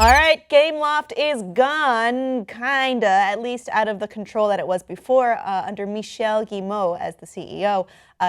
All right, Gameloft is gone, kinda, at least out of the control that it was before, under Michel Guillemot as the CEO.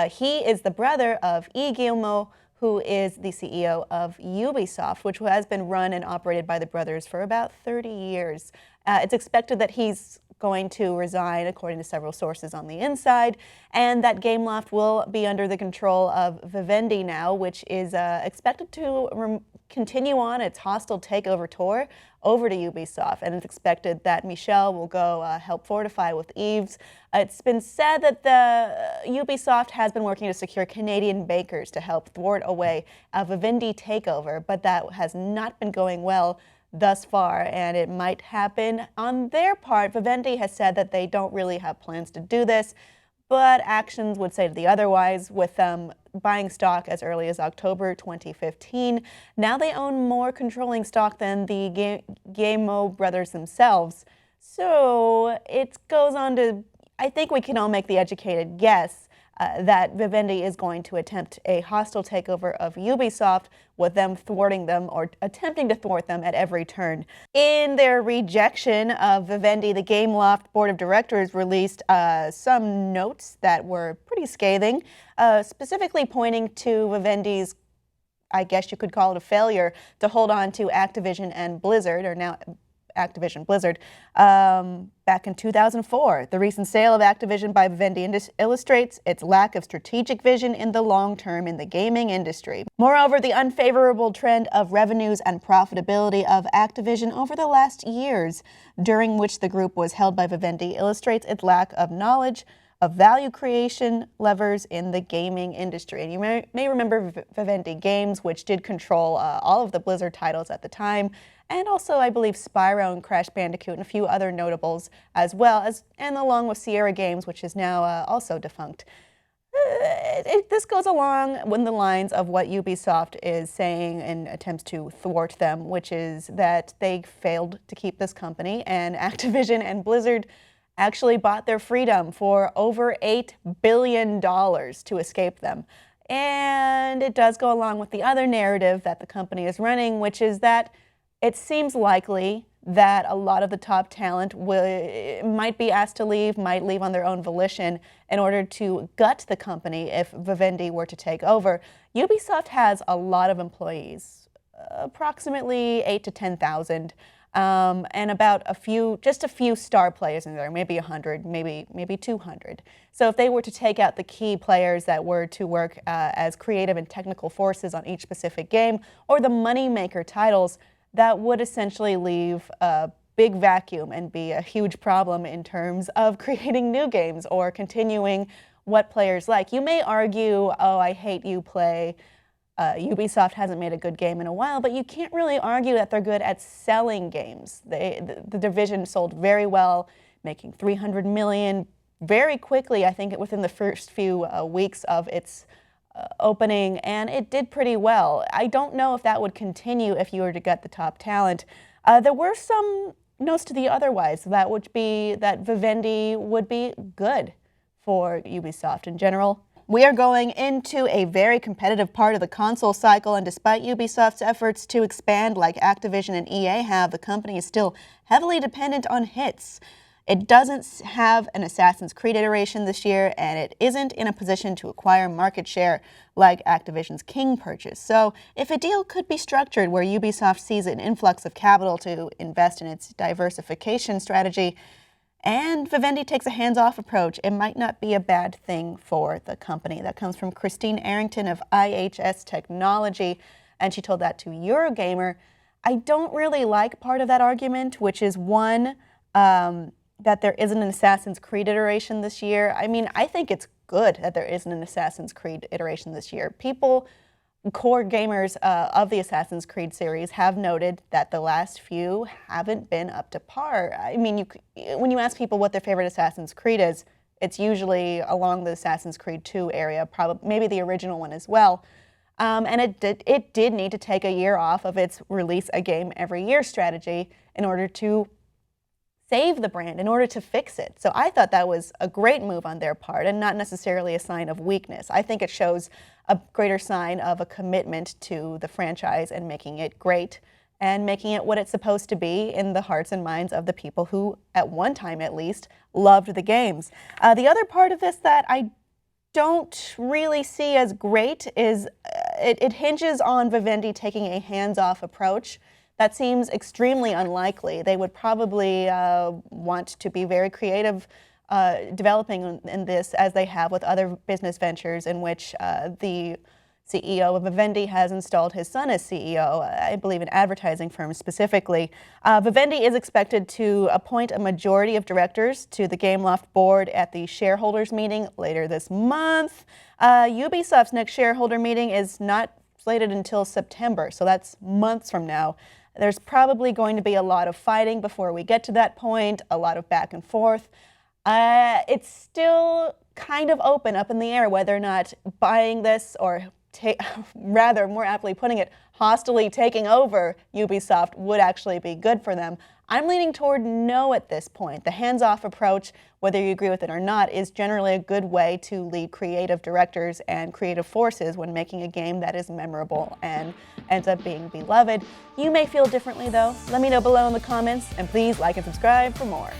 He is the brother of Guillemot, who is the CEO of Ubisoft, which has been run and operated by the brothers for about 30 years. It's expected that he's going to resign, according to several sources on the inside, and that Gameloft will be under the control of Vivendi now, which is expected to continue on its hostile takeover tour over to Ubisoft, and it's expected that Michel will go help fortify with Yves. It's been said that the Ubisoft has been working to secure Canadian bankers to help thwart away a Vivendi takeover, but that has not been going well thus far, and it might happen on their part. Vivendi has said that they don't really have plans to do this, but actions would say the otherwise, with them buying stock as early as October 2015. Now they own more controlling stock than the Guillemot brothers themselves. So it goes on to, I think we can all make the educated guess that Vivendi is going to attempt a hostile takeover of Ubisoft, with them thwarting them or attempting to thwart them at every turn. In their rejection of Vivendi, the Gameloft board of directors released some notes that were pretty scathing, specifically pointing to Vivendi's, I guess you could call it a failure, to hold on to Activision and Blizzard, or now Activision Blizzard, back in 2004. The recent sale of Activision by Vivendi illustrates its lack of strategic vision in the long term in the gaming industry. Moreover, the unfavorable trend of revenues and profitability of Activision over the last years, during which the group was held by Vivendi, illustrates its lack of knowledge of value creation levers in the gaming industry. And you may remember Vivendi Games, which did control all of the Blizzard titles at the time, and also, I believe, Spyro and Crash Bandicoot and a few other notables as well, and along with Sierra Games, which is now also defunct. This goes along with the lines of what Ubisoft is saying in attempts to thwart them, which is that they failed to keep this company, and Activision and Blizzard actually bought their freedom for over $8 billion to escape them. And it does go along with the other narrative that the company is running, which is that it seems likely that a lot of the top talent might be asked to leave, might leave on their own volition in order to gut the company if Vivendi were to take over. Ubisoft has a lot of employees, approximately 8,000 to 10,000. And about just a few star players in there, maybe 100, maybe 200. So if they were to take out the key players that were to work as creative and technical forces on each specific game, or the moneymaker titles, that would essentially leave a big vacuum and be a huge problem in terms of creating new games or continuing what players like. You may argue, oh, I hate Uplay. Ubisoft hasn't made a good game in a while, but you can't really argue that they're good at selling games. The division sold very well, making $300 million very quickly, I think within the first few weeks of its opening, and it did pretty well. I don't know if that would continue if you were to get the top talent. There were some notes to the otherwise, that would be that Vivendi would be good for Ubisoft in general. We are going into a very competitive part of the console cycle, and despite Ubisoft's efforts to expand like Activision and EA have, the company is still heavily dependent on hits. It doesn't have an Assassin's Creed iteration this year, and it isn't in a position to acquire market share like Activision's King purchase. So if a deal could be structured where Ubisoft sees an influx of capital to invest in its diversification strategy, and Vivendi takes a hands-off approach, it might not be a bad thing for the company. That comes from Christine Arrington of IHS Technology, and she told that to Eurogamer. I don't really like part of that argument, which is one, that there isn't an Assassin's Creed iteration this year. I mean, I think it's good that there isn't an Assassin's Creed iteration this year. Core gamers of the Assassin's Creed series have noted that the last few haven't been up to par. I mean, when you ask people what their favorite Assassin's Creed is, it's usually along the Assassin's Creed 2 area, probably maybe the original one as well. And it did need to take a year off of its release a game every year strategy in order to save the brand, in order to fix it. So I thought that was a great move on their part and not necessarily a sign of weakness. I think it shows a greater sign of a commitment to the franchise and making it great and making it what it's supposed to be in the hearts and minds of the people who, at one time at least, loved the games. The other part of this that I don't really see as great is it hinges on Vivendi taking a hands-off approach. That seems extremely unlikely. They would probably want to be very creative developing in this, as they have with other business ventures in which the CEO of Vivendi has installed his son as CEO, I believe an advertising firm specifically. Vivendi is expected to appoint a majority of directors to the Gameloft board at the shareholders meeting later this month. Ubisoft's next shareholder meeting is not slated until September, so that's months from now. There's probably going to be a lot of fighting before we get to that point, a lot of back and forth. It's still kind of open, up in the air, whether or not buying this, or rather, more aptly putting it, hostily taking over Ubisoft would actually be good for them. I'm leaning toward no at this point. The hands-off approach, whether you agree with it or not, is generally a good way to lead creative directors and creative forces when making a game that is memorable and ends up being beloved. You may feel differently, though. Let me know below in the comments, and please like and subscribe for more.